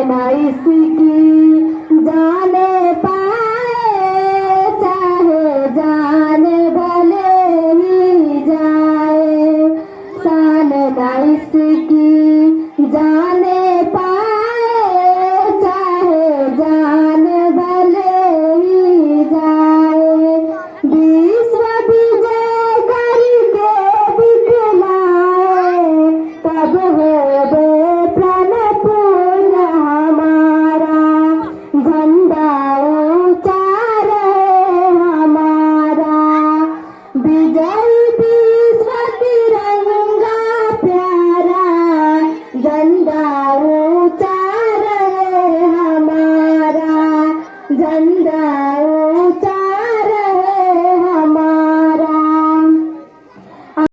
ना इसकी जाने पाए, चाहे जान भले ही जाए। शान ना इसकी जाने पाए, चाहे जान भले ही जाए। विश्व विजय करके दिखलाए, तब होवे प्रण पूर्ण हमारा। झंडा ऊंचा रहे हमारा, विजय विश्व तिरंगा प्यारा। झंडा ऊंचा रहे हमारा, झंडा ऊंचा